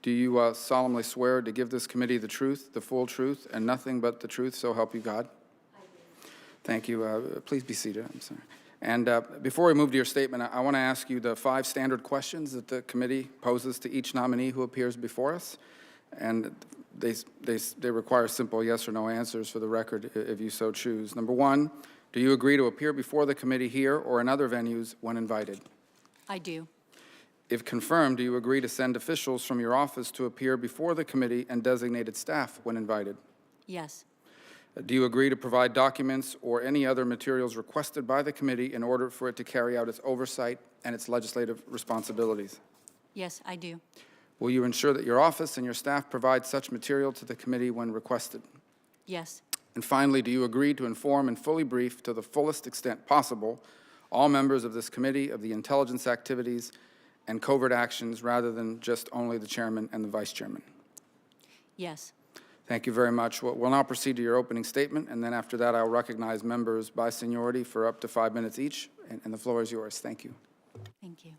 Do you solemnly swear to give this committee the truth, the full truth, and nothing but the truth, so help you God? I do. Thank you. Please be seated. I'm sorry. And before we move to your statement, I want to ask you the 5 standard questions that the committee poses to each nominee who appears before us. And they require simple yes or no answers for the record, if you so choose. Number 1, do you agree to appear before the committee here or in other venues when invited? I do. If confirmed, do you agree to send officials from your office to appear before the committee and designated staff when invited? Yes. Do you agree to provide documents or any other materials requested by the committee in order for it to carry out its oversight and its legislative responsibilities? Yes, I do. Will you ensure that your office and your staff provide such material to the committee when requested? Yes. And finally, do you agree to inform and fully brief to the fullest extent possible all members of this committee of the intelligence activities and covert actions rather than just only the chairman and the vice chairman? Yes. Thank you very much. We'll now proceed to your opening statement, and then after that, I'll recognize members by seniority for up to 5 minutes each, and the floor is yours. Thank you. Thank you.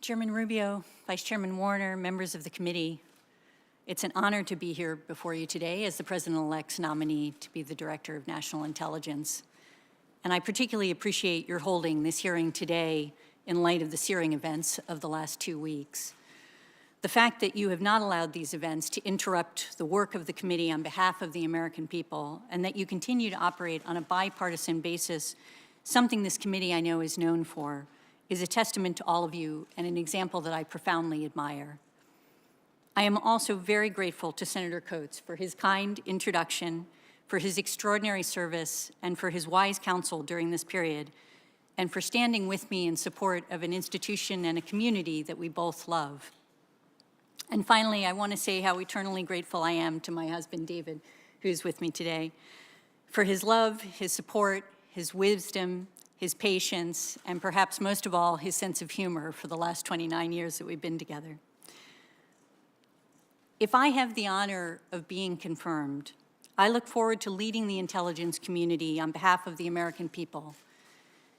Chairman Rubio, Vice Chairman Warner, members of the committee, it's an honor to be here before you today as the President-elect's nominee to be the Director of National Intelligence. And I particularly appreciate your holding this hearing today in light of the searing events of the last 2 weeks. The fact that you have not allowed these events to interrupt the work of the committee on behalf of the American people, and that you continue to operate on a bipartisan basis, something this committee I know is known for, is a testament to all of you and an example that I profoundly admire. I am also very grateful to Senator Coates for his kind introduction, for his extraordinary service, and for his wise counsel during this period, and for standing with me in support of an institution and a community that we both love. And finally, I want to say how eternally grateful I am to my husband, David, who's with me today, for his love, his support, his wisdom, his patience, and perhaps most of all, his sense of humor for the last 29 years that we've been together. If I have the honor of being confirmed, I look forward to leading the intelligence community on behalf of the American people,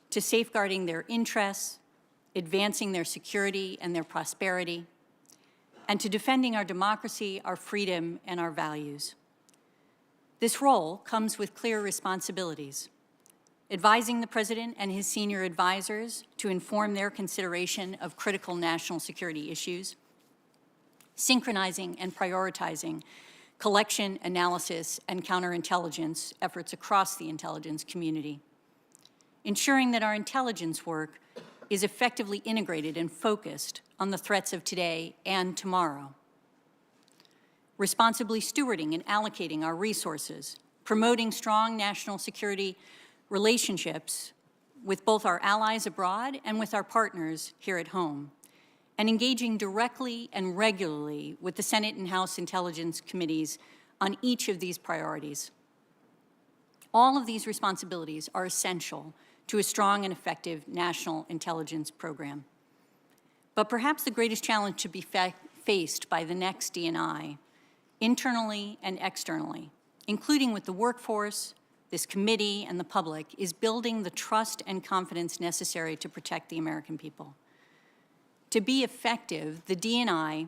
to safeguarding their interests, advancing their security and their prosperity, and to defending our democracy, our freedom, and our values. This role comes with clear responsibilities: advising the President and his senior advisors to inform their consideration of critical national security issues, synchronizing and prioritizing collection, analysis, and counterintelligence efforts across the intelligence community, ensuring that our intelligence work is effectively integrated and focused on the threats of today and tomorrow, responsibly stewarding and allocating our resources, promoting strong national security relationships with both our allies abroad and with our partners here at home, and engaging directly and regularly with the Senate and House Intelligence Committees on each of these priorities. All of these responsibilities are essential to a strong and effective national intelligence program. But perhaps the greatest challenge to be faced by the next DNI, internally and externally, including with the workforce, this committee, and the public, is building the trust and confidence necessary to protect the American people. To be effective, the DNI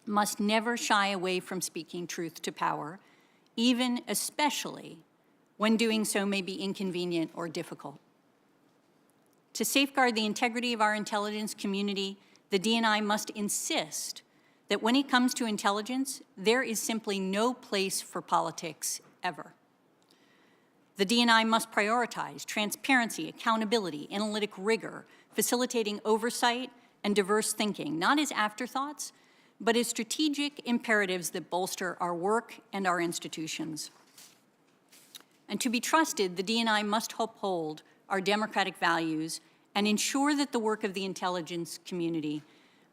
must never shy away from speaking truth to power, even especially when doing so may be inconvenient or difficult. To safeguard the integrity of our intelligence community, the DNI must insist that when it comes to intelligence, there is simply no place for politics ever. The DNI must prioritize transparency, accountability, analytic rigor, facilitating oversight and diverse thinking, not as afterthoughts, but as strategic imperatives that bolster our work and our institutions. And to be trusted, the DNI must uphold our democratic values and ensure that the work of the intelligence community,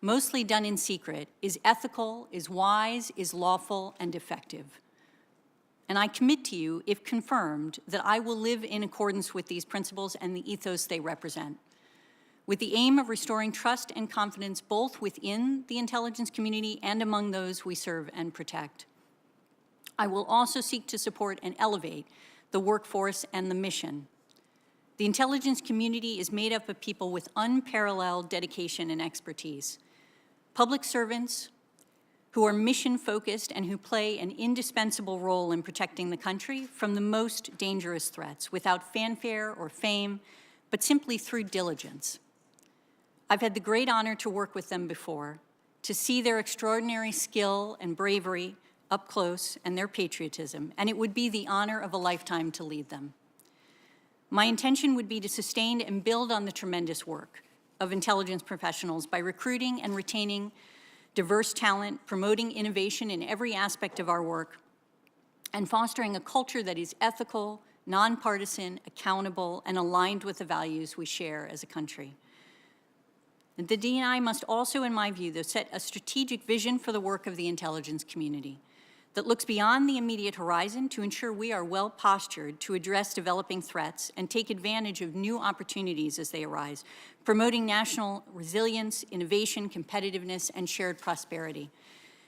mostly done in secret, is ethical, is wise, is lawful, and effective. And I commit to you, if confirmed, that I will live in accordance with these principles and the ethos they represent, with the aim of restoring trust and confidence both within the intelligence community and among those we serve and protect. I will also seek to support and elevate the workforce and the mission. The intelligence community is made up of people with unparalleled dedication and expertise. public servants who are mission-focused and who play an indispensable role in protecting the country from the most dangerous threats without fanfare or fame, but simply through diligence. I've had the great honor to work with them before, to see their extraordinary skill and bravery up close and their patriotism, and it would be the honor of a lifetime to lead them. My intention would be to sustain and build on the tremendous work of intelligence professionals by recruiting and retaining diverse talent, promoting innovation in every aspect of our work, and fostering a culture that is ethical, nonpartisan, accountable, and aligned with the values we share as a country. The D&I must also, in my view, though, set a strategic vision for the work of the intelligence community that looks beyond the immediate horizon to ensure we are well postured to address developing threats and take advantage of new opportunities as they arise, promoting national resilience, innovation, competitiveness, and shared prosperity.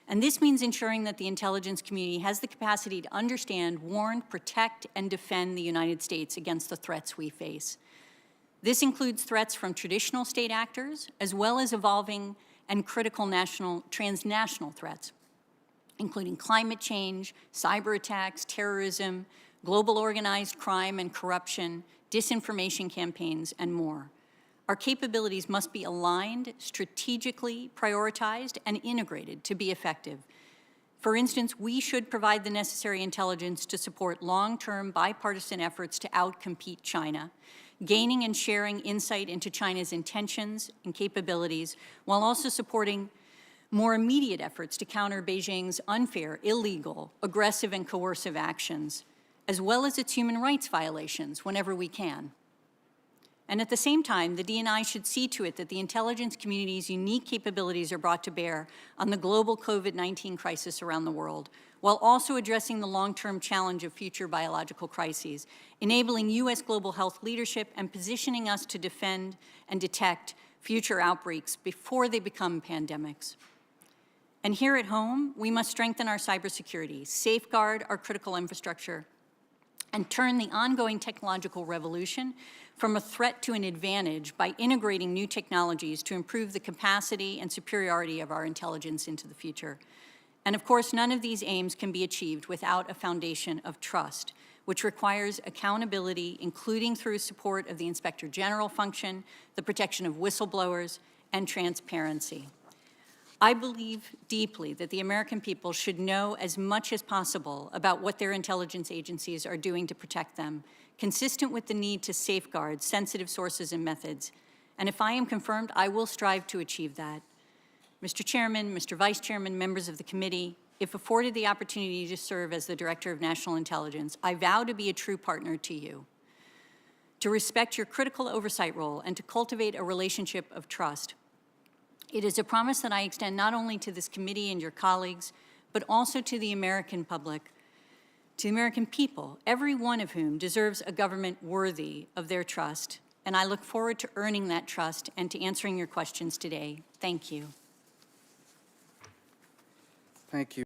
And this means ensuring that the intelligence community has the capacity to understand, warn, protect, and defend the United States against the threats we face. This includes threats from traditional state actors, as well as evolving and critical transnational threats, including climate change, cyber attacks, terrorism, global organized crime and corruption, disinformation campaigns, and more. Our capabilities must be aligned, strategically prioritized, and integrated to be effective. For instance, we should provide the necessary intelligence to support long-term bipartisan efforts to outcompete China, gaining and sharing insight into China's intentions and capabilities, while also supporting more immediate efforts to counter Beijing's unfair, illegal, aggressive, and coercive actions, as well as its human rights violations whenever we can. And at the same time, the D&I should see to it that the intelligence community's unique capabilities are brought to bear on the global COVID-19 crisis around the world, while also addressing the long-term challenge of future biological crises, enabling U.S. global health leadership and positioning us to defend and detect future outbreaks before they become pandemics. And here at home, we must strengthen our cybersecurity, safeguard our critical infrastructure, and turn the ongoing technological revolution from a threat to an advantage by integrating new technologies to improve the capacity and superiority of our intelligence into the future. And of course, none of these aims can be achieved without a foundation of trust, which requires accountability, including through support of the Inspector General function, the protection of whistleblowers, and transparency. I believe deeply that the American people should know as much as possible about what their intelligence agencies are doing to protect them, consistent with the need to safeguard sensitive sources and methods. And if I am confirmed, I will strive to achieve that. Mr. Chairman, Mr. Vice Chairman, members of the committee, if afforded the opportunity to serve as the Director of National Intelligence, I vow to be a true partner to you, to respect your critical oversight role, and to cultivate a relationship of trust. It is a promise that I extend not only to this committee and your colleagues, but also to the American public, to the American people, every one of whom deserves a government worthy of their trust. And I look forward to earning that trust and to answering your questions today. Thank you. Thank you.